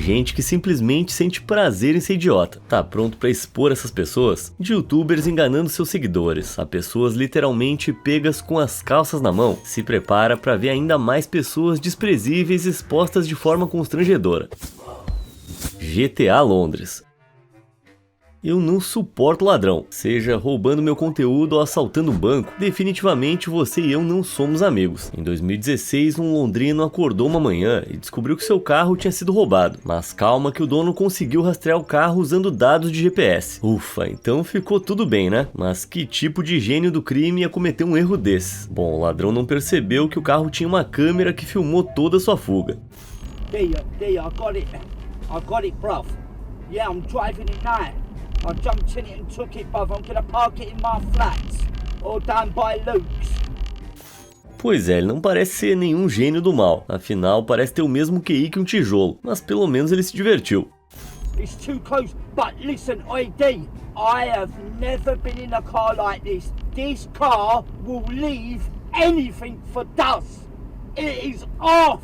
gente que simplesmente sente prazer em ser idiota. Tá pronto pra expor essas pessoas? De youtubers enganando seus seguidores, a pessoas literalmente pegas com as calças na mão. Se prepara pra ver ainda mais pessoas desprezíveis expostas de forma constrangedora. GTA Londres. Eu não suporto ladrão, seja roubando meu conteúdo ou assaltando um banco. Definitivamente você e eu não somos amigos. Em 2016, um londrino acordou uma manhã e descobriu que seu carro tinha sido roubado. Mas calma que o dono conseguiu rastrear o carro usando dados de GPS. Ufa, então ficou tudo bem, né? Mas que tipo de gênio do crime ia cometer um erro desses? Bom, o ladrão não percebeu que o carro tinha uma câmera que filmou toda a sua fuga. There, I got it, bruv. Yeah, I'm driving it now. I jumped in it and took it, bruv. I'm gonna park it in my flats, or down by Luke's. Pois é, ele não parece ser nenhum gênio do mal. Afinal, parece ter o mesmo QI que um tijolo. Mas pelo menos ele se divertiu. It's too close, but listen, ID. I have never been in a car like this. This car will leave anything for dust. It is off.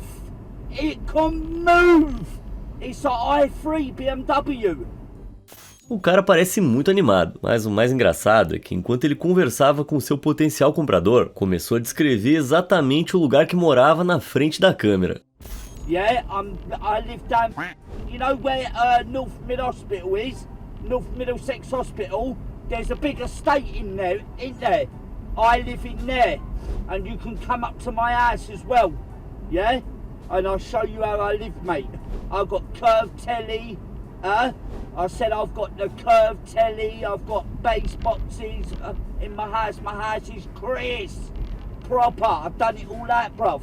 It can move. It's a i3 BMW. O cara parece muito animado, mas o mais engraçado é que enquanto ele conversava com seu potencial comprador, começou a descrever exatamente o lugar que morava na frente da câmera. Yeah, I live down, you know where North Mid Hospital is? North Middlesex Hospital? There's a big estate in there, isn't there? I live in there, and you can come up to my house as well, yeah? And I'll show you how I live, mate. I've got curved telly, I said I've got the curved telly, I've got bass boxes in my house. My house is crisp, proper. I've done it all out, bruv.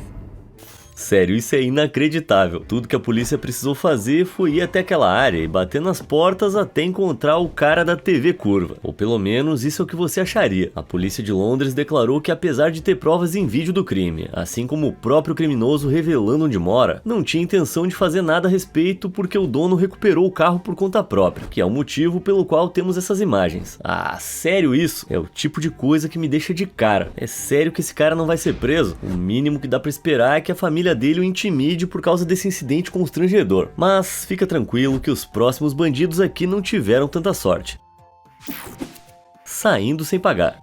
Sério, isso é inacreditável. Tudo que a polícia precisou fazer foi ir até aquela área e bater nas portas até encontrar o cara da TV curva. Ou pelo menos isso é o que você acharia. A polícia de Londres declarou que apesar de ter provas em vídeo do crime, assim como o próprio criminoso revelando onde mora, não tinha intenção de fazer nada a respeito porque o dono recuperou o carro por conta própria, que é o motivo pelo qual temos essas imagens. Ah, sério isso? É o tipo de coisa que me deixa de cara. É sério que esse cara não vai ser preso? O mínimo que dá pra esperar é que a família dele o intimide por causa desse incidente constrangedor. Mas fica tranquilo que os próximos bandidos aqui não tiveram tanta sorte. Saindo sem pagar.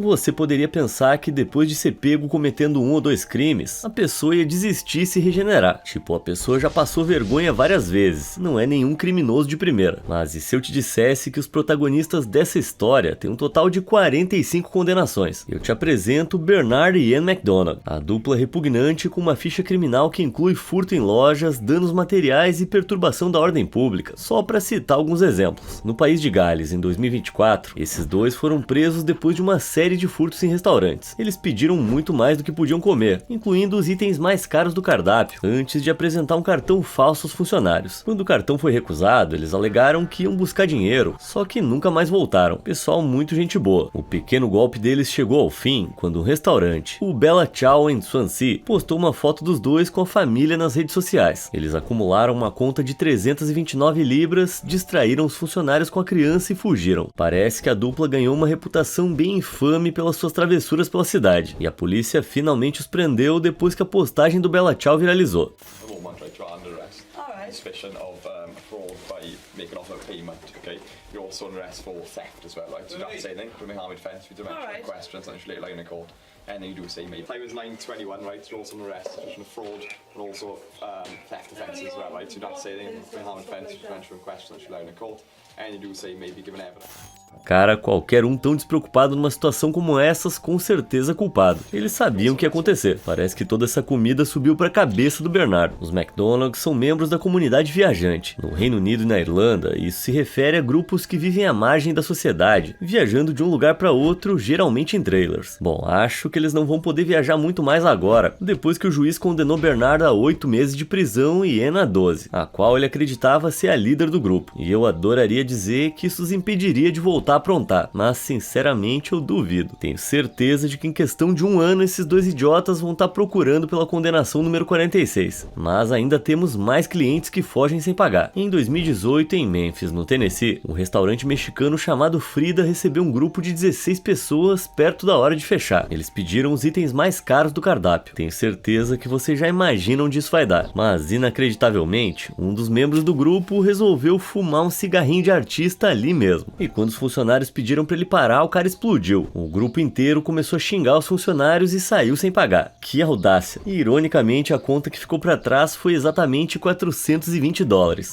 Você poderia pensar que depois de ser pego cometendo 1 ou 2 crimes, a pessoa ia desistir e se regenerar. Tipo, a pessoa já passou vergonha várias vezes, não é nenhum criminoso de primeira. Mas e se eu te dissesse que os protagonistas dessa história têm um total de 45 condenações? Eu te apresento Bernard e Ian McDonald, a dupla repugnante com uma ficha criminal que inclui furto em lojas, danos materiais e perturbação da ordem pública, só para citar alguns exemplos. No país de Gales, em 2024, esses dois foram presos depois de uma série de furtos em restaurantes. Eles pediram muito mais do que podiam comer, incluindo os itens mais caros do cardápio, antes de apresentar um cartão falso aos funcionários. Quando o cartão foi recusado, eles alegaram que iam buscar dinheiro, só que nunca mais voltaram. Pessoal muito gente boa. O pequeno golpe deles chegou ao fim quando um restaurante, o Bella Ciao em Swansea, postou uma foto dos dois com a família nas redes sociais. Eles acumularam uma conta de 329 libras, distraíram os funcionários com a criança e fugiram. Parece que a dupla ganhou uma reputação bem infame pelas suas travessuras pela cidade, e a polícia finalmente os prendeu depois que a postagem do Bella Ciao viralizou. Suspicion of fraud by making off a payment, okay? You're also under arrest for theft as well, right? So that's anything, criminal harm and offence, we dimension questions, and later line in court. Anything you do say, mate. Time is 9:21, right? You're also under arrest, suspicion of fraud, and also theft offences as well, right? So that's anything, criminal harm and offence, we dimension questions, later line in court. Anything you do say, may be given evidence. Cara, qualquer um tão despreocupado numa situação como essas, com certeza culpado. Eles sabiam o que ia acontecer. Parece que toda essa comida subiu para a cabeça do Bernard. Os McDonald's são membros da comunidade viajante. No Reino Unido e na Irlanda, isso se refere a grupos que vivem à margem da sociedade, viajando de um lugar para outro, geralmente em trailers. Bom, acho que eles não vão poder viajar muito mais agora, depois que o juiz condenou Bernard a 8 meses de prisão e Ian a 12, a qual ele acreditava ser a líder do grupo. E eu adoraria dizer que isso os impediria de voltar voltar a aprontar, mas sinceramente eu duvido. Tenho certeza de que em questão de um ano esses dois idiotas vão estar procurando pela condenação número 46. Mas ainda temos mais clientes que fogem sem pagar. Em 2018, em Memphis, no Tennessee, um restaurante mexicano chamado Frida recebeu um grupo de 16 pessoas perto da hora de fechar. Eles pediram os itens mais caros do cardápio. Tenho certeza que vocês já imaginam onde isso vai dar. Mas, inacreditavelmente, um dos membros do grupo resolveu fumar um cigarrinho de artista ali mesmo. E quando os funcionários pediram para ele parar, o cara explodiu. O grupo inteiro começou a xingar os funcionários e saiu sem pagar. Que audácia. E, ironicamente, a conta que ficou para trás foi exatamente $420.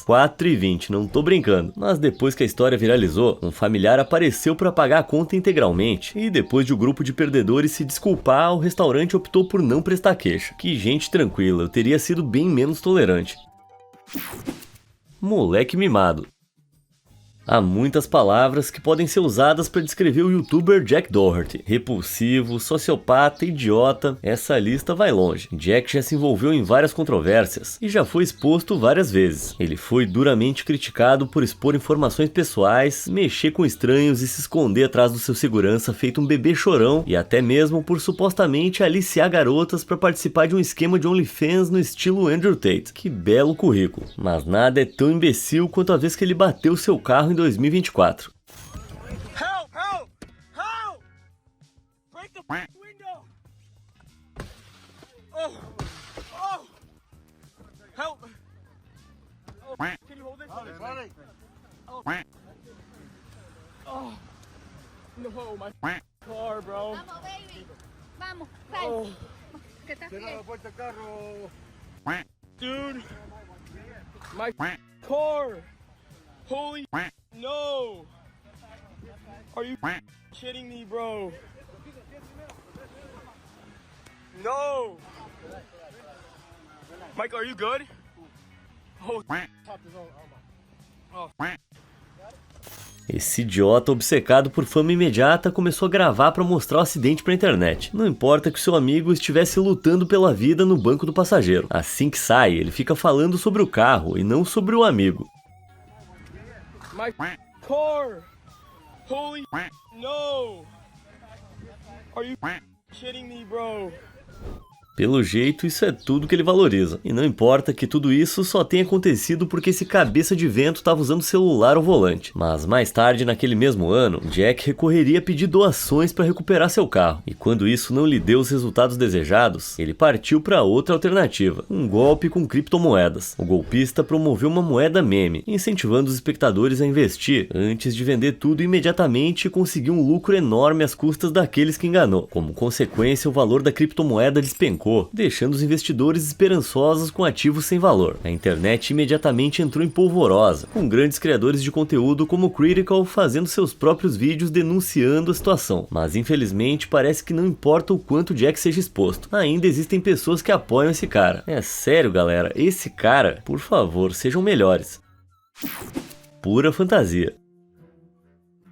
4,20, não tô brincando. Mas depois que a história viralizou, um familiar apareceu para pagar a conta integralmente. E depois de o grupo de perdedores se desculpar, o restaurante optou por não prestar queixa. Que gente tranquila, eu teria sido bem menos tolerante. Moleque mimado. Há muitas palavras que podem ser usadas para descrever o youtuber Jack Doherty. Repulsivo, sociopata, idiota, essa lista vai longe. Jack já se envolveu em várias controvérsias e já foi exposto várias vezes. Ele foi duramente criticado por expor informações pessoais, mexer com estranhos e se esconder atrás do seu segurança feito um bebê chorão, e até mesmo por supostamente aliciar garotas para participar de um esquema de OnlyFans no estilo Andrew Tate. Que belo currículo. Mas nada é tão imbecil quanto a vez que ele bateu seu carro em 2024. Help! Help! Help! Break the window! Oh! Oh! Help! Oh, can you hold it? Oh. Oh. No, my car, bro. Vamos, baby. Vamos, sal. Oh. Que estás bien. Dude! My car! Holy no! Are you kidding me, bro? No! Michael, are you good? Oh, Esse idiota obcecado por fama imediata começou a gravar para mostrar o acidente pra internet. Não importa que o seu amigo estivesse lutando pela vida no banco do passageiro. Assim que sai, ele fica falando sobre o carro e não sobre o amigo. my car! Holy no! Are you kidding me, bro? Pelo jeito, isso é tudo que ele valoriza. E não importa que tudo isso só tenha acontecido porque esse cabeça de vento estava usando celular ao volante. Mas mais tarde, naquele mesmo ano, Jack recorreria a pedir doações para recuperar seu carro. E quando isso não lhe deu os resultados desejados, ele partiu para outra alternativa, um golpe com criptomoedas. O golpista promoveu uma moeda meme, incentivando os espectadores a investir antes de vender tudo imediatamente e conseguir um lucro enorme às custas daqueles que enganou. Como consequência, o valor da criptomoeda despencou, deixando os investidores esperançosos com ativos sem valor. A internet imediatamente entrou em polvorosa, com grandes criadores de conteúdo como o Critical fazendo seus próprios vídeos denunciando a situação. Mas infelizmente parece que não importa o quanto Jack seja exposto, ainda existem pessoas que apoiam esse cara. É sério, galera, esse cara, por favor, sejam melhores. Pura fantasia.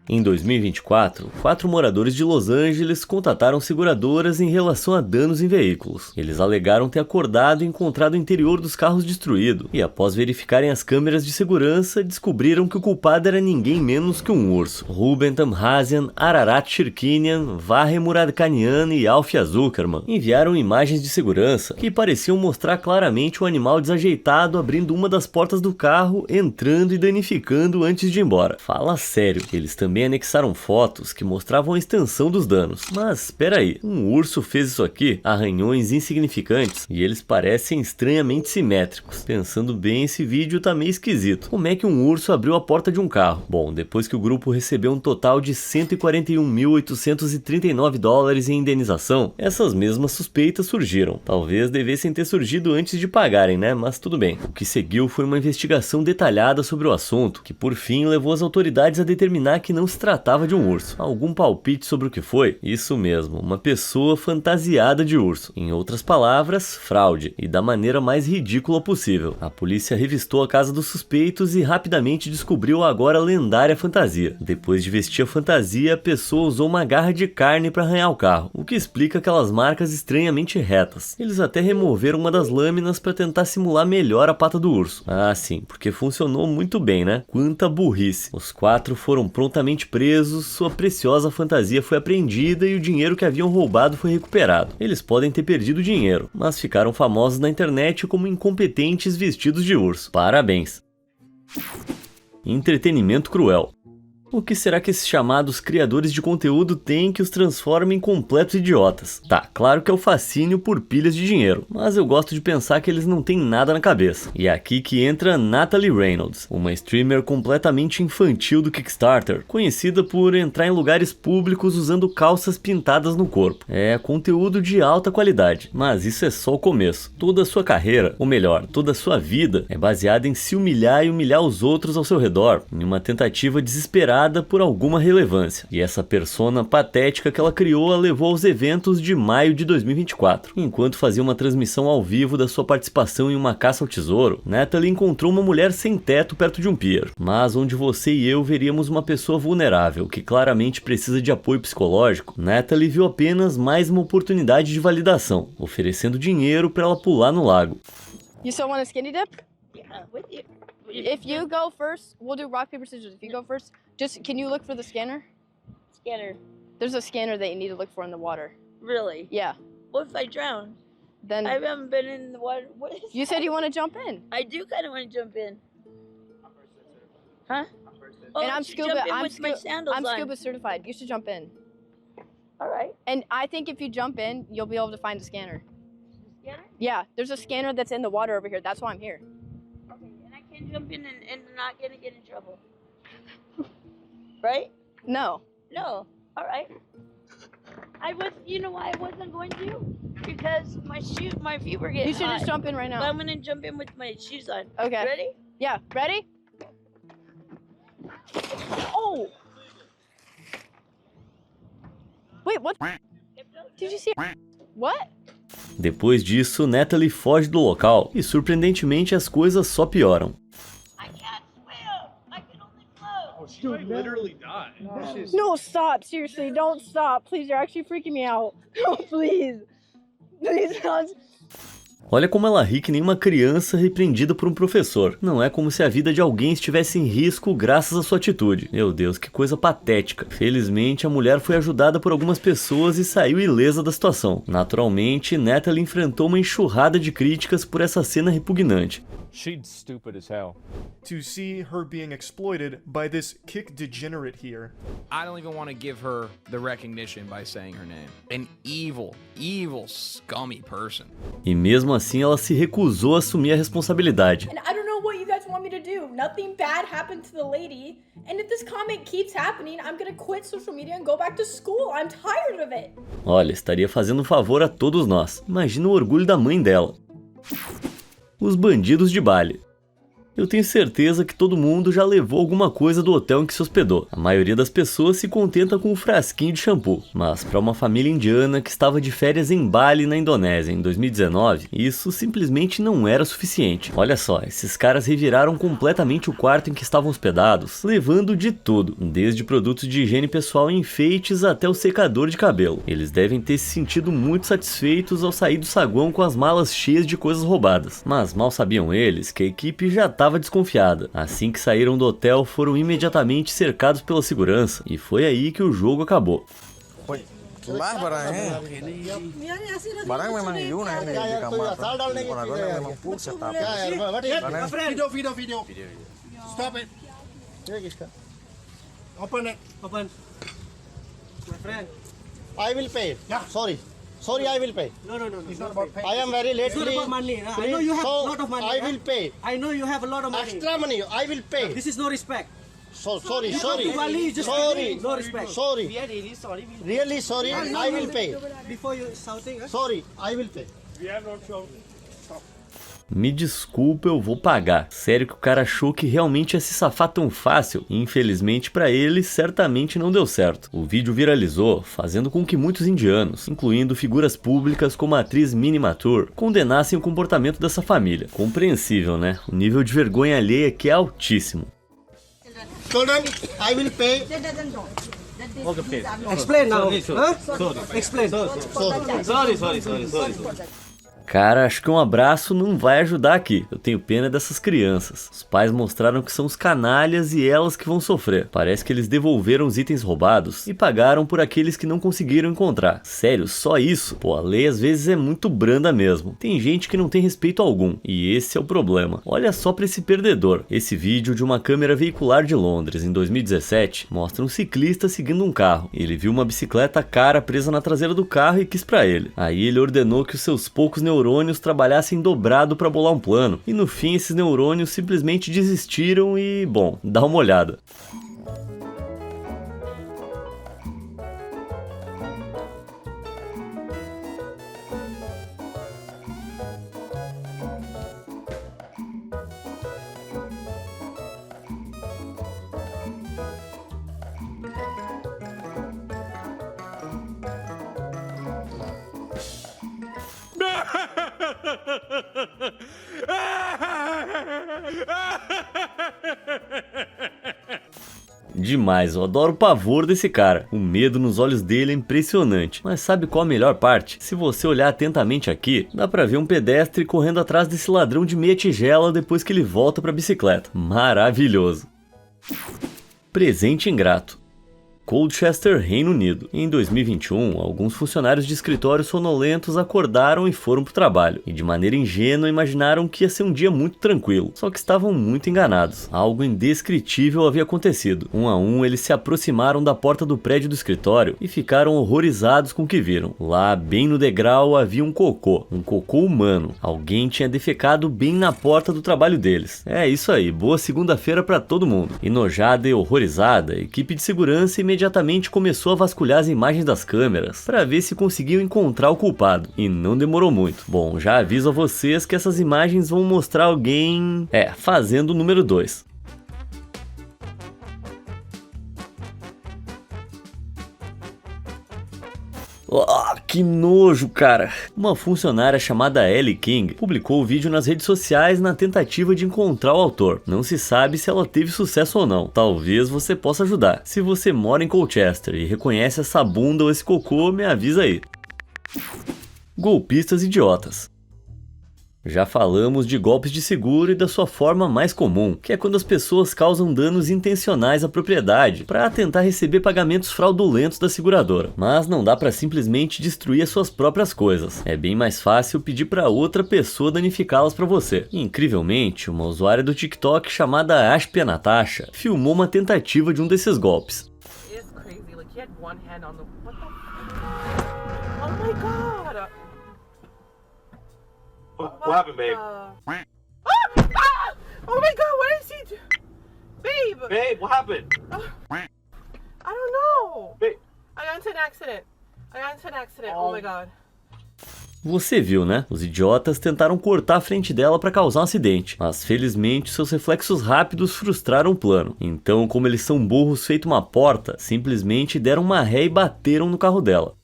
Em 2024, 4 moradores de Los Angeles contataram seguradoras em relação a danos em veículos. Eles alegaram ter acordado e encontrado o interior dos carros destruído, e após verificarem as câmeras de segurança, descobriram que o culpado era ninguém menos que um urso. Ruben Tamhazian, Ararat Shirkinian, Vahe Muradkanian e Alfia Zuckerman enviaram imagens de segurança que pareciam mostrar claramente o animal desajeitado abrindo uma das portas do carro, entrando e danificando antes de ir embora. Fala sério, eles também anexaram fotos que mostravam a extensão dos danos. Mas, espera aí, um urso fez isso aqui? Arranhões insignificantes? E eles parecem estranhamente simétricos. Pensando bem, esse vídeo tá meio esquisito. Como é que um urso abriu a porta de um carro? Bom, depois que o grupo recebeu um total de $141.839 em indenização, essas mesmas suspeitas surgiram. Talvez devessem ter surgido antes de pagarem, né? Mas tudo bem. O que seguiu foi uma investigação detalhada sobre o assunto, que por fim levou as autoridades a determinar que não se tratava de um urso. Algum palpite sobre o que foi? Isso mesmo, uma pessoa fantasiada de urso. Em outras palavras, fraude, e da maneira mais ridícula possível. A polícia revistou a casa dos suspeitos e rapidamente descobriu a agora lendária fantasia. Depois de vestir a fantasia, a pessoa usou uma garra de carne para arranhar o carro, o que explica aquelas marcas estranhamente retas. Eles até removeram uma das lâminas para tentar simular melhor a pata do urso. Ah, sim, porque funcionou muito bem, né? Quanta burrice. Os 4 foram prontamente novamente presos, sua preciosa fantasia foi apreendida e o dinheiro que haviam roubado foi recuperado. Eles podem ter perdido o dinheiro, mas ficaram famosos na internet como incompetentes vestidos de urso. Parabéns! Entretenimento cruel. O que será que esses chamados criadores de conteúdo têm que os transforma em completos idiotas? Tá, claro que é o fascínio por pilhas de dinheiro, mas eu gosto de pensar que eles não têm nada na cabeça. E é aqui que entra Natalie Reynolds, uma streamer completamente infantil do Kickstarter, conhecida por entrar em lugares públicos usando calças pintadas no corpo. É conteúdo de alta qualidade, mas isso é só o começo. Toda a sua carreira, ou melhor, toda a sua vida, é baseada em se humilhar e humilhar os outros ao seu redor, em uma tentativa desesperada por alguma relevância. E essa persona patética que ela criou a levou aos eventos de maio de 2024. Enquanto fazia uma transmissão ao vivo da sua participação em uma caça ao tesouro, Natalie encontrou uma mulher sem teto perto de um pier, mas onde você e eu veríamos uma pessoa vulnerável, que claramente precisa de apoio psicológico, Natalie viu apenas mais uma oportunidade de validação, oferecendo dinheiro para ela pular no lago. You still want a skinny dip? Yeah, with you. If you go first, we'll do rock, paper, scissors. If you go first, can you look for the scanner? Scanner. There's a scanner that you need to look for in the water. Really? Yeah. What if I drown? Then I haven't been in the water. What is you said that? you want to jump in. I do kind of want to jump in. Huh? Oh, And I I'm should scuba. jump in I'm with my sandals I'm on. scuba certified. You should jump in. All right. And I think if you jump in, you'll be able to find the scanner. Scanner? Yeah, there's a scanner that's in the water over here. That's why I'm here. Okay. And I can jump in and not gonna get in trouble. Right? No. No. All right. You know why I wasn't going to? Because my feet were getting You should hot. just jump in right But now. I'm gonna jump in with my shoes on. Okay. Ready? Yeah. Ready? Oh. Wait, what? Did you see? What? Depois disso, Natalie foge do local e surpreendentemente as coisas só pioram. I can't swim. I can only float. Oh, she might literally die. No, stop. Seriously, don't stop. Please, you're actually freaking me out. No, please. Please, don't. Olha como ela ri que nem uma criança repreendida por um professor. Não é como se a vida de alguém estivesse em risco graças à sua atitude. Meu Deus, que coisa patética. Felizmente, a mulher foi ajudada por algumas pessoas e saiu ilesa da situação. Naturalmente, Natalie enfrentou uma enxurrada de críticas por essa cena repugnante. She's stupid as hell. To see her being exploited by this kick degenerate here. I don't even want to give her the recognition by saying her name. An evil, evil, scummy person. E mesmo assim, ela se recusou a assumir a responsabilidade. And I don't know what you guys want me to do. Nothing bad happened to the lady. And if this comment keeps happening, I'm gonna quit social media and go back to school. I'm tired of it. Olha, estaria fazendo um favor a todos nós. Imagina o orgulho da mãe dela. Os bandidos de Bali. Eu tenho certeza que todo mundo já levou alguma coisa do hotel em que se hospedou. A maioria das pessoas se contenta com um frasquinho de shampoo. Mas para uma família indiana que estava de férias em Bali, na Indonésia, em 2019, isso simplesmente não era suficiente. Olha só, esses caras reviraram completamente o quarto em que estavam hospedados, levando de tudo, desde produtos de higiene pessoal e enfeites até o secador de cabelo. Eles devem ter se sentido muito satisfeitos ao sair do saguão com as malas cheias de coisas roubadas. Mas mal sabiam eles que a equipe já estava desconfiada. Assim que saíram do hotel, foram imediatamente cercados pela segurança, e foi aí que o jogo acabou. I will pay. Sorry, I will pay. No. It's not about paying. I am very late. It's not about money. I know you have a lot of money. I will pay. I know you have a lot of money. Extra money, I will pay. This is no respect. Sorry. You come to Bali, you just Sorry. no respect. Sorry. We are really sorry. Really sorry, I will pay. Before you shouting, huh? Sorry, I will pay. We have no trouble. Me desculpa, eu vou pagar. Sério que o cara achou que realmente ia se safar tão fácil? Infelizmente para ele, certamente não deu certo. O vídeo viralizou, fazendo com que muitos indianos, incluindo figuras públicas como a atriz Minnie Mathur, condenassem o comportamento dessa família. Compreensível, né? O nível de vergonha alheia aqui é altíssimo. Children, I will pay. Okay, please. Explain now. Huh? Explain. Sorry. Cara, acho que um abraço não vai ajudar aqui. Eu tenho pena dessas crianças. Os pais mostraram que são os canalhas e elas que vão sofrer. Parece que eles devolveram os itens roubados e pagaram por aqueles que não conseguiram encontrar. Sério, só isso? Pô, a lei às vezes é muito branda mesmo. Tem gente que não tem respeito algum. E esse é o problema. Olha só pra esse perdedor. Esse vídeo de uma câmera veicular de Londres em 2017 mostra um ciclista seguindo um carro. Ele viu uma bicicleta cara presa na traseira do carro e quis pra ele. Aí ele ordenou que os seus poucos neurônios trabalhassem dobrado pra bolar um plano. E no fim esses neurônios simplesmente desistiram e, bom, dá uma olhada. Demais, eu adoro o pavor desse cara. O medo nos olhos dele é impressionante. Mas sabe qual a melhor parte? Se você olhar atentamente aqui, dá pra ver um pedestre correndo atrás desse ladrão de meia tigela depois que ele volta pra bicicleta. Maravilhoso. Presente ingrato. Colchester, Reino Unido. Em 2021, alguns funcionários de escritório sonolentos acordaram e foram pro trabalho, e de maneira ingênua imaginaram que ia ser um dia muito tranquilo, só que estavam muito enganados. Algo indescritível havia acontecido. Um a um, eles se aproximaram da porta do prédio do escritório e ficaram horrorizados com o que viram. Lá, bem no degrau, havia um cocô humano. Alguém tinha defecado bem na porta do trabalho deles. É isso aí, boa segunda-feira pra todo mundo. Enojada e horrorizada, a equipe de segurança imediatamente começou a vasculhar as imagens das câmeras para ver se conseguiam encontrar o culpado, e não demorou muito. Bom, já aviso a vocês que essas imagens vão mostrar alguém, fazendo o número 2. Oh, que nojo, cara! Uma funcionária chamada Ellie King publicou o vídeo nas redes sociais na tentativa de encontrar o autor. Não se sabe se ela teve sucesso ou não. Talvez você possa ajudar. Se você mora em Colchester e reconhece essa bunda ou esse cocô, me avisa aí. Golpistas idiotas. Já falamos de golpes de seguro e da sua forma mais comum, que é quando as pessoas causam danos intencionais à propriedade para tentar receber pagamentos fraudulentos da seguradora. Mas não dá para simplesmente destruir as suas próprias coisas. É bem mais fácil pedir para outra pessoa danificá-las para você. E, incrivelmente, uma usuária do TikTok chamada Ashpia Natasha filmou uma tentativa de um desses golpes. What happened, babe? Oh my god, what is he doing? Babe! Babe, what happened? I don't know. Babe. I got into an accident. Oh my god. Você viu, né? Os idiotas tentaram cortar a frente dela para causar um acidente, mas felizmente seus reflexos rápidos frustraram o plano. Então, como eles são burros feito uma porta, simplesmente deram uma ré e bateram no carro dela.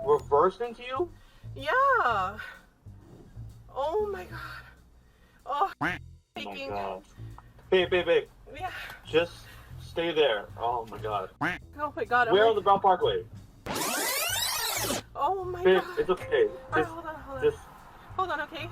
Reversed into you? Yeah. Oh my god. Oh, shaking. Oh babe. Yeah. Just stay there. Oh my god. Oh my god. We're on the Brown Parkway. Oh my babe, god. It's okay. Just, hold on, okay?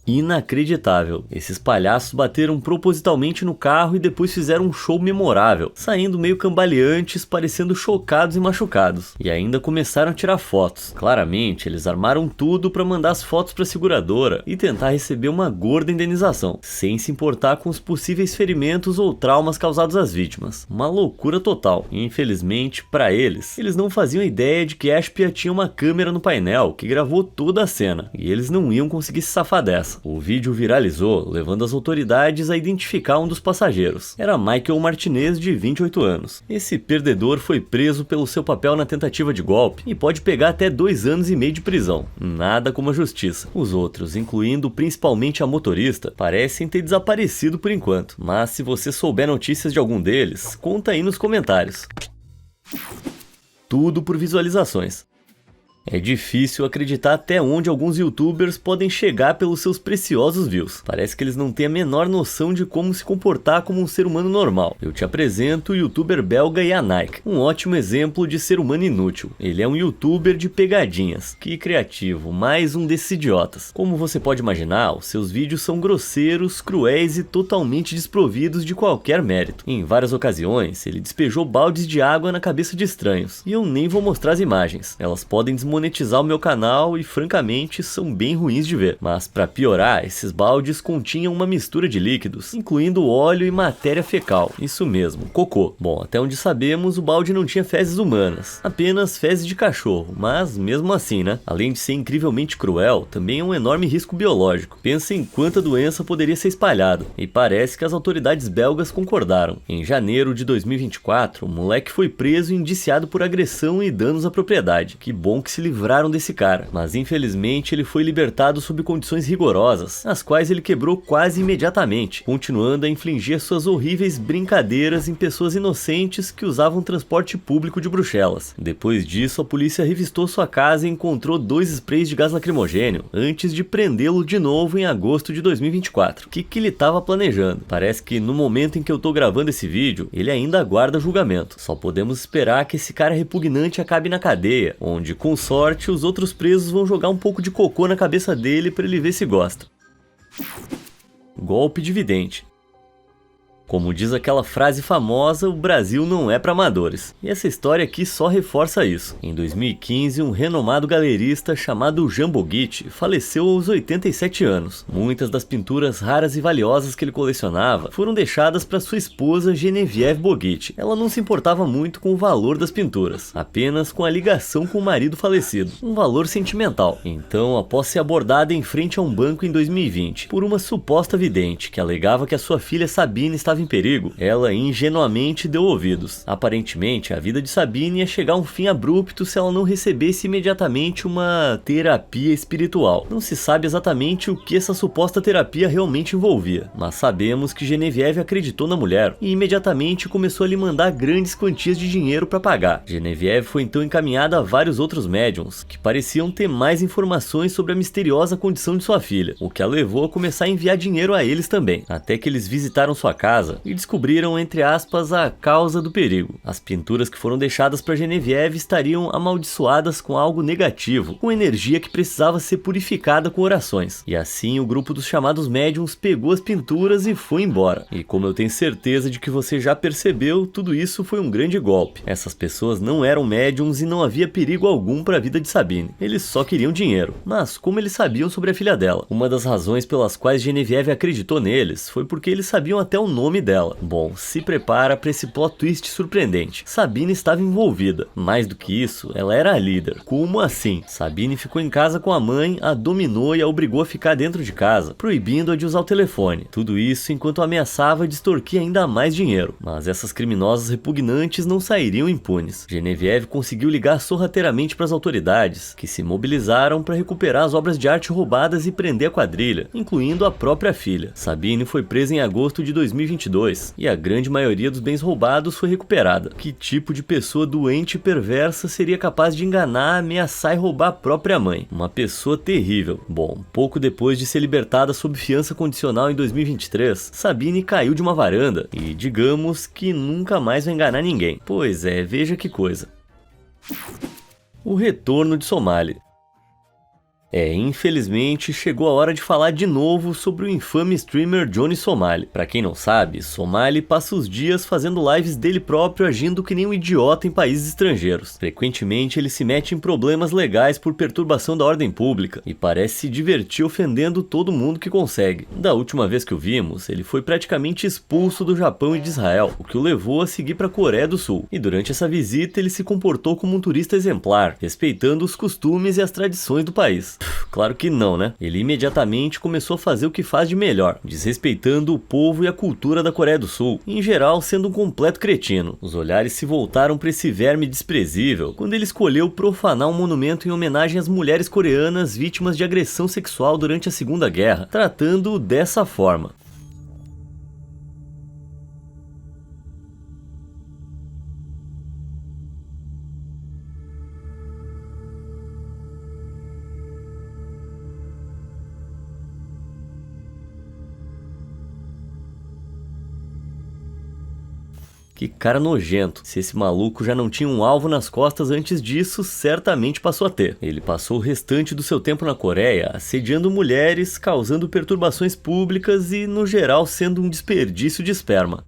Inacreditável. Esses palhaços bateram propositalmente no carro e depois fizeram um show memorável, saindo meio cambaleantes, parecendo chocados e machucados. E ainda começaram a tirar fotos. Claramente, eles armaram tudo para mandar as fotos para a seguradora e tentar receber uma gorda indenização, sem se importar com os possíveis ferimentos ou traumas causados às vítimas. Uma loucura total. E, infelizmente, para eles não faziam ideia de que Ashpia tinha uma câmera no painel que gravou toda a cena, e eles não iam conseguir se safar dessa. O vídeo viralizou, levando as autoridades a identificar um dos passageiros. Era Michael Martinez, de 28 anos. Esse perdedor foi preso pelo seu papel na tentativa de golpe e pode pegar até 2 anos e meio de prisão. Nada como a justiça. Os outros, incluindo principalmente a motorista, parecem ter desaparecido por enquanto. Mas se você souber notícias de algum deles, conta aí nos comentários. Tudo por visualizações. É difícil acreditar até onde alguns youtubers podem chegar pelos seus preciosos views. Parece que eles não têm a menor noção de como se comportar como um ser humano normal. Eu te apresento o youtuber belga Yannick, um ótimo exemplo de ser humano inútil. Ele é um youtuber de pegadinhas. Que criativo, mais um desses idiotas. Como você pode imaginar, os seus vídeos são grosseiros, cruéis e totalmente desprovidos de qualquer mérito. Em várias ocasiões, ele despejou baldes de água na cabeça de estranhos. E eu nem vou mostrar as imagens. Elas podem desmonetizar o meu canal e francamente são bem ruins de ver. Mas para piorar, esses baldes continham uma mistura de líquidos, incluindo óleo e matéria fecal. Isso mesmo, cocô. Bom, até onde sabemos, o balde não tinha fezes humanas, apenas fezes de cachorro, mas mesmo assim, né? Além de ser incrivelmente cruel, também é um enorme risco biológico. Pensa em quanta doença poderia ser espalhada, e parece que as autoridades belgas concordaram. Em janeiro de 2024, o moleque foi preso e indiciado por agressão e danos à propriedade. Que bom que se livraram desse cara, mas infelizmente ele foi libertado sob condições rigorosas, as quais ele quebrou quase imediatamente, continuando a infligir suas horríveis brincadeiras em pessoas inocentes que usavam transporte público de Bruxelas. Depois disso, a polícia revistou sua casa e encontrou 2 sprays de gás lacrimogênio, antes de prendê-lo de novo em agosto de 2024. O que ele estava planejando? Parece que no momento em que eu tô gravando esse vídeo, ele ainda aguarda julgamento. Só podemos esperar que esse cara repugnante acabe na cadeia, onde, com sorte, os outros presos vão jogar um pouco de cocô na cabeça dele para ele ver se gosta. Golpe de vidente. Como diz aquela frase famosa, o Brasil não é para amadores. E essa história aqui só reforça isso. Em 2015, um renomado galerista chamado Jean Boguiche faleceu aos 87 anos. Muitas das pinturas raras e valiosas que ele colecionava foram deixadas para sua esposa Geneviève Boguiche. Ela não se importava muito com o valor das pinturas, apenas com a ligação com o marido falecido, um valor sentimental. Então, após ser abordada em frente a um banco em 2020 por uma suposta vidente que alegava que a sua filha Sabine estava em perigo, ela ingenuamente deu ouvidos. Aparentemente, a vida de Sabine ia chegar a um fim abrupto se ela não recebesse imediatamente uma terapia espiritual. Não se sabe exatamente o que essa suposta terapia realmente envolvia, mas sabemos que Geneviève acreditou na mulher e imediatamente começou a lhe mandar grandes quantias de dinheiro para pagar. Geneviève foi então encaminhada a vários outros médiums que pareciam ter mais informações sobre a misteriosa condição de sua filha, o que a levou a começar a enviar dinheiro a eles também, até que eles visitaram sua casa e descobriram, entre aspas, a causa do perigo. As pinturas que foram deixadas para Geneviève estariam amaldiçoadas com algo negativo, com energia que precisava ser purificada com orações. E assim o grupo dos chamados médiums pegou as pinturas e foi embora. E como eu tenho certeza de que você já percebeu, tudo isso foi um grande golpe. Essas pessoas não eram médiums e não havia perigo algum para a vida de Sabine. Eles só queriam dinheiro. Mas como eles sabiam sobre a filha dela? Uma das razões pelas quais Geneviève acreditou neles foi porque eles sabiam até o nome dela. Bom, se prepara para esse plot twist surpreendente. Sabine estava envolvida. Mais do que isso, ela era a líder. Como assim? Sabine ficou em casa com a mãe, a dominou e a obrigou a ficar dentro de casa, proibindo-a de usar o telefone. Tudo isso enquanto ameaçava de extorquir ainda mais dinheiro. Mas essas criminosas repugnantes não sairiam impunes. Geneviève conseguiu ligar sorrateiramente para as autoridades, que se mobilizaram para recuperar as obras de arte roubadas e prender a quadrilha, incluindo a própria filha. Sabine foi presa em agosto de 2022 e a grande maioria dos bens roubados foi recuperada. Que tipo de pessoa doente e perversa seria capaz de enganar, ameaçar e roubar a própria mãe? Uma pessoa terrível. Bom, pouco depois de ser libertada sob fiança condicional em 2023, Sabine caiu de uma varanda e digamos que nunca mais vai enganar ninguém. Pois é, veja que coisa. O retorno de Somali. Infelizmente chegou a hora de falar de novo sobre o infame streamer Johnny Somali. Pra quem não sabe, Somali passa os dias fazendo lives dele próprio agindo que nem um idiota em países estrangeiros. Frequentemente ele se mete em problemas legais por perturbação da ordem pública e parece se divertir ofendendo todo mundo que consegue. Da última vez que o vimos, ele foi praticamente expulso do Japão e de Israel, o que o levou a seguir pra Coreia do Sul. E durante essa visita ele se comportou como um turista exemplar, respeitando os costumes e as tradições do país. Claro que não, né? Ele imediatamente começou a fazer o que faz de melhor, desrespeitando o povo e a cultura da Coreia do Sul, em geral sendo um completo cretino. Os olhares se voltaram para esse verme desprezível quando ele escolheu profanar um monumento em homenagem às mulheres coreanas vítimas de agressão sexual durante a Segunda Guerra, tratando-o dessa forma. Que cara nojento. Se esse maluco já não tinha um alvo nas costas antes disso, certamente passou a ter. Ele passou o restante do seu tempo na Coreia assediando mulheres, causando perturbações públicas e, no geral, sendo um desperdício de esperma.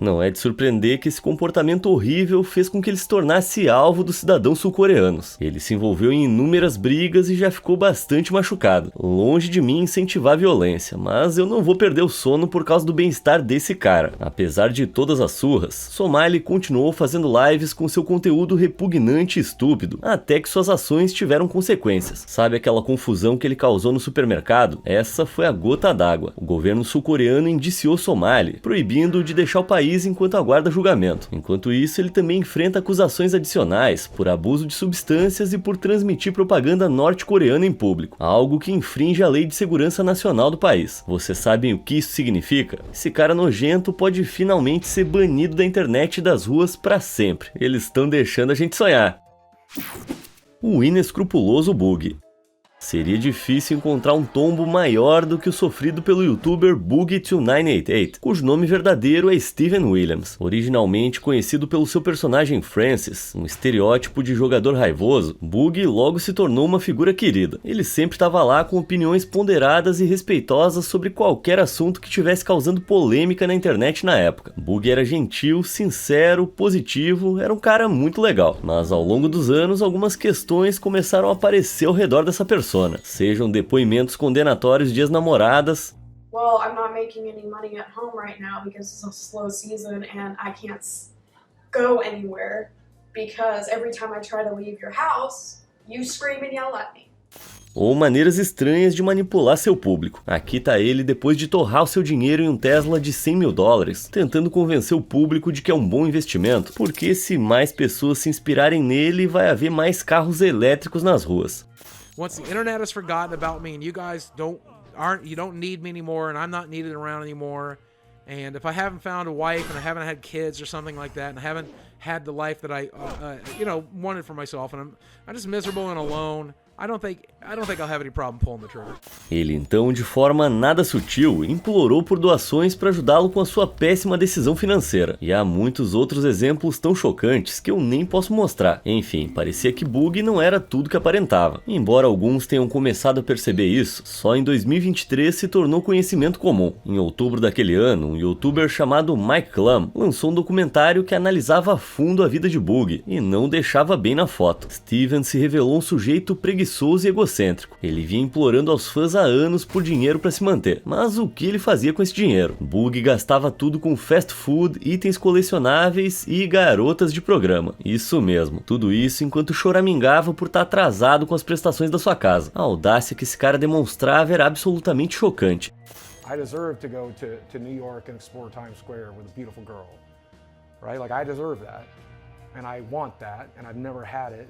Não é de surpreender que esse comportamento horrível fez com que ele se tornasse alvo dos cidadãos sul-coreanos. Ele se envolveu em inúmeras brigas e já ficou bastante machucado. Longe de mim incentivar a violência, mas eu não vou perder o sono por causa do bem-estar desse cara. Apesar de todas as surras, Somali continuou fazendo lives com seu conteúdo repugnante e estúpido, até que suas ações tiveram consequências. Sabe aquela confusão que ele causou no supermercado? Essa foi a gota d'água. O governo sul-coreano indiciou Somali, proibindo-o de deixar o país enquanto aguarda julgamento. Enquanto isso, ele também enfrenta acusações adicionais por abuso de substâncias e por transmitir propaganda norte-coreana em público, algo que infringe a lei de segurança nacional do país. Vocês sabem o que isso significa? Esse cara nojento pode finalmente ser banido da internet e das ruas para sempre. Eles estão deixando a gente sonhar. O inescrupuloso Bug. Seria difícil encontrar um tombo maior do que o sofrido pelo youtuber Boogie2988, cujo nome verdadeiro é Steven Williams. Originalmente conhecido pelo seu personagem Francis, um estereótipo de jogador raivoso, Boogie logo se tornou uma figura querida. Ele sempre estava lá com opiniões ponderadas e respeitosas sobre qualquer assunto que estivesse causando polêmica na internet na época. Boogie era gentil, sincero, positivo, era um cara muito legal. Mas ao longo dos anos, algumas questões começaram a aparecer ao redor dessa persona. Sejam depoimentos condenatórios de ex-namoradas. Well, I'm not making any money at home right now because it's a slow season and I can't go anywhere because every time I try to leave your house, you scream and yell at me. Ou maneiras estranhas de manipular seu público. Aqui tá ele depois de torrar o seu dinheiro em um Tesla de $100 mil, tentando convencer o público de que é um bom investimento, porque se mais pessoas se inspirarem nele, vai haver mais carros elétricos nas ruas. Once the internet has forgotten about me and you guys don't need me anymore and I'm not needed around anymore, and if I haven't found a wife and I haven't had kids or something like that and I haven't had the life that I wanted for myself and I'm just miserable and alone, I don't think I'll have any problem pulling the trigger. Ele então, de forma nada sutil, implorou por doações para ajudá-lo com a sua péssima decisão financeira. E há muitos outros exemplos tão chocantes que eu nem posso mostrar. Enfim, parecia que Bug não era tudo que aparentava. Embora alguns tenham começado a perceber isso, só em 2023 se tornou conhecimento comum. Em outubro daquele ano, um youtuber chamado Mike Clum lançou um documentário que analisava a fundo a vida de Bug e não o deixava bem na foto. Steven se revelou um sujeito preguiçoso e egocêntrico. Ele vinha implorando aos fãs há anos por dinheiro para se manter. Mas o que ele fazia com esse dinheiro? Bug gastava tudo com fast food, itens colecionáveis e garotas de programa. Isso mesmo. Tudo isso enquanto choramingava por estar atrasado com as prestações da sua casa. A audácia que esse cara demonstrava era absolutamente chocante. I deserve to go to New York and explore Times Square with a beautiful girl. Right? Like I deserve that. And I want that and I've never had it.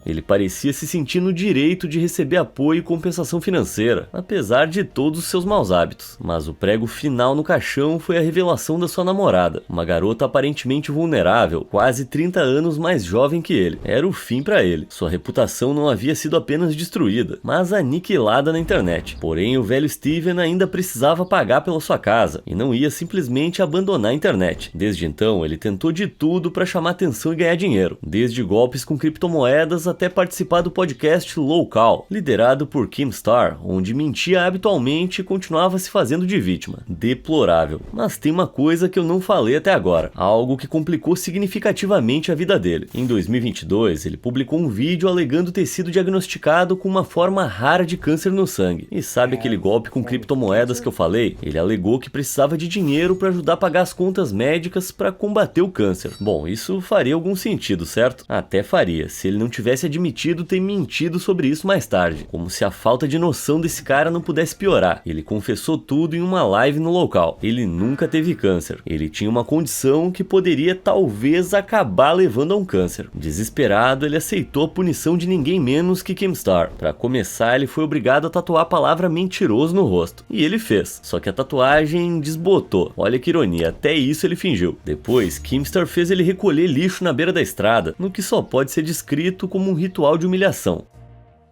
Ele parecia se sentir no direito de receber apoio e compensação financeira, apesar de todos os seus maus hábitos. Mas o prego final no caixão foi a revelação da sua namorada, uma garota aparentemente vulnerável, quase 30 anos mais jovem que ele. Era o fim para ele. Sua reputação não havia sido apenas destruída, mas aniquilada na internet. Porém, o velho Steven ainda precisava pagar pela sua casa, e não ia simplesmente abandonar a internet. Desde então, ele tentou de tudo para chamar atenção e ganhar dinheiro, desde golpes com criptomoedas até participar do podcast Local, liderado por Kim Starr, onde mentia habitualmente e continuava se fazendo de vítima. Deplorável. Mas tem uma coisa que eu não falei até agora, algo que complicou significativamente a vida dele. Em 2022, ele publicou um vídeo alegando ter sido diagnosticado com uma forma rara de câncer no sangue. E sabe aquele golpe com criptomoedas que eu falei? Ele alegou que precisava de dinheiro para ajudar a pagar as contas médicas para combater o câncer. Bom, isso faria algum sentido, certo? Até faria, se ele não tivesse tivesse admitido ter mentido sobre isso mais tarde, como se a falta de noção desse cara não pudesse piorar. Ele confessou tudo em uma live no local. Ele nunca teve câncer. Ele tinha uma condição que poderia talvez acabar levando a um câncer. Desesperado, ele aceitou a punição de ninguém menos que Keemstar. Para começar, ele foi obrigado a tatuar a palavra mentiroso no rosto. E ele fez. Só que a tatuagem desbotou. Olha que ironia, até isso ele fingiu. Depois, Keemstar fez ele recolher lixo na beira da estrada, no que só pode ser descrito como um ritual de humilhação.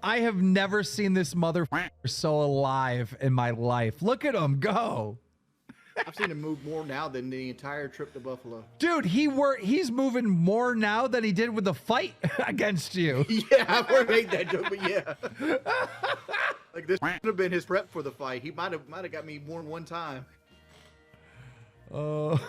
I have never seen this motherfucker so alive in my life. Look at him go. I've seen him move more now than the entire trip to Buffalo. Dude, he's moving more now than he did with the fight against you. Yeah, I've already made that joke, but yeah. Like this could have been his prep for the fight. He might have got me more than one time. Oh.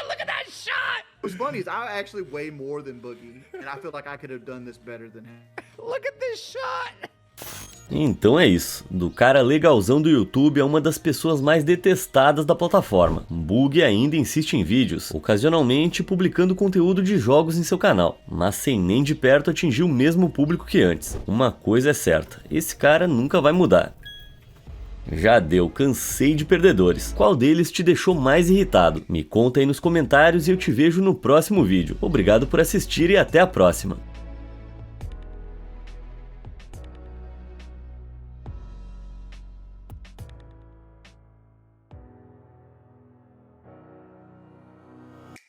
Look at that shot! What's funny is I actually weigh more than Boogie, and I feel like I could have done this better than him. Look at this shot! Então é isso, do cara legalzão do YouTube a uma das pessoas mais detestadas da plataforma. Bug ainda insiste em vídeos, ocasionalmente publicando conteúdo de jogos em seu canal, mas sem nem de perto atingir o mesmo público que antes. Uma coisa é certa, esse cara nunca vai mudar. Já deu, cansei de perdedores. Qual deles te deixou mais irritado? Me conta aí nos comentários e eu te vejo no próximo vídeo. Obrigado por assistir e até a próxima.